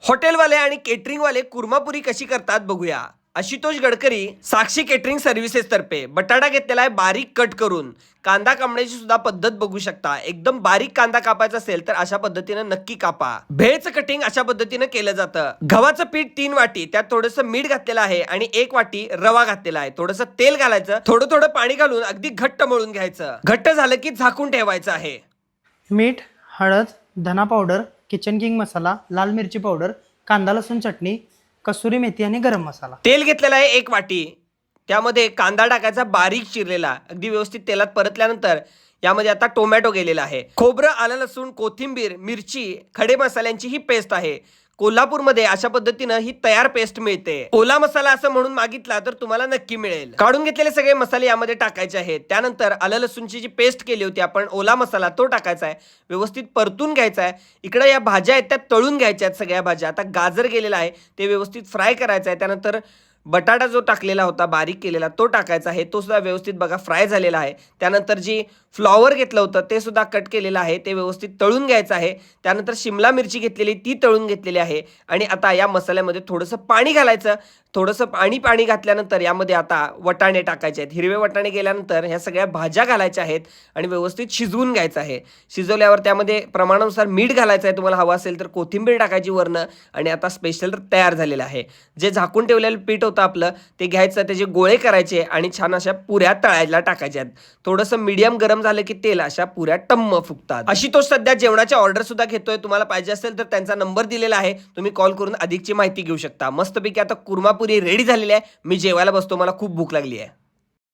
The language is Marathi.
हॉटेलवाले आणि केटरिंगवाले कुर्मापुरी कशी करतात बघूया। आशुतोष गडकरी साक्षी केटरिंग सर्व्हिसेस तर्फे बटाटा घेतलेला आहे बारीक कट करून। कांदा कापण्याची सुद्धा पद्धत बघू शकता। एकदम बारीक कांदा कापायचा असेल तर अशा पद्धतीने नक्की कापा। भेळचं कटिंग अशा पद्धतीने केलं जातं। गव्हाचं पीठ 3 वाटी, त्यात थोडंसं मीठ घातलेलं आहे आणि 1 वाटी रवा घातलेला आहे। थोडंसं तेल घालायचं, थोडं थोडं पाणी घालून अगदी घट्ट मळून घ्यायचं। घट्ट झालं की झाकून ठेवायचं आहे। मीठ, हळद, धना पावडर, किचन किंग मसाला, लाल मिरची पावडर, कांदा लसूण चटणी, कसुरी मेथी आणि गरम मसाला। तेल घेतलेलं आहे 1 वाटी, त्यामध्ये कांदा टाकायचा बारीक चिरलेला। अगदी व्यवस्थित तेलात परतल्यानंतर यामध्ये आता टोमॅटो गेलेला आहे। खोबरं, आलं, लसूण, कोथिंबीर, मिरची, खडे मसाल्यांची ही पेस्ट आहे। कोल्हापूरमध्ये अशा पद्धतीनं ही तयार पेस्ट मिळते। ओला मसाला असं म्हणून मागितला तर तुम्हाला नक्की मिळेल। काढून घेतलेले सगळे मसाले यामध्ये टाकायचे आहेत। त्यानंतर आलं लसूणची जी पेस्ट केली होती आपण, ओला मसाला तो टाकायचा आहे। व्यवस्थित परतून घ्यायचा आहे। इकडे या भाज्या आहेत त्या तळून घ्यायच्या आहेत सगळ्या भाज्या। आता गाजर गेलेला आहे ते व्यवस्थित फ्राय करायचं आहे। त्यानंतर बटाटा जो टाकलेला होता बारीक केलेला तो टाकायचा आहे, तो सुद्धा व्यवस्थित बघा फ्राय झालेला आहे। त्यानंतर जी फ्लॉवर घेतलं होतं ते सुद्धा कट केलेलं आहे, ते व्यवस्थित तळून घ्यायचं आहे। त्यानंतर शिमला मिरची घेतलेली ती तळून घेतलेली आहे आणि आता या मसाल्यामध्ये थोडंसं पाणी घालायचं। थोडंसं पाणी घातल्यानंतर यामध्ये आता वटाणे टाकायचे आहेत। हिरवे वटाणे गेल्यानंतर ह्या सगळ्या भाज्या घालायच्या आहेत आणि व्यवस्थित शिजवून घ्यायचं आहे। शिजवल्यावर त्यामध्ये प्रमाणानुसार मीठ घालायचं आहे, तुम्हाला हवं असेल तर कोथिंबीर टाकायची वरनं आणि आता स्पेशल तयार झालेलं आहे। जे झाकून ठेवलेलं पीठ होतं आपलं ते घ्यायचं, त्याचे गोळे करायचे आणि छान अशा पुऱ्या तळायला टाकायच्या आहेत। थोडंसं मीडियम गरम झालं की तेल अशा पुऱ्या टम्म फुगतात। आशुतोष सध्या जेवणाच्या ऑर्डर सुद्धा घेतोय, तुम्हाला पाहिजे असेल तर त्यांचा नंबर दिलेला आहे, तुम्ही कॉल करून अधिकची माहिती घेऊ शकता। मस्तपैकी आता कुर्मापुरी रेडी झालेली आहे। मी जेवायला बसतो, मला खूप भूक लागली आहे।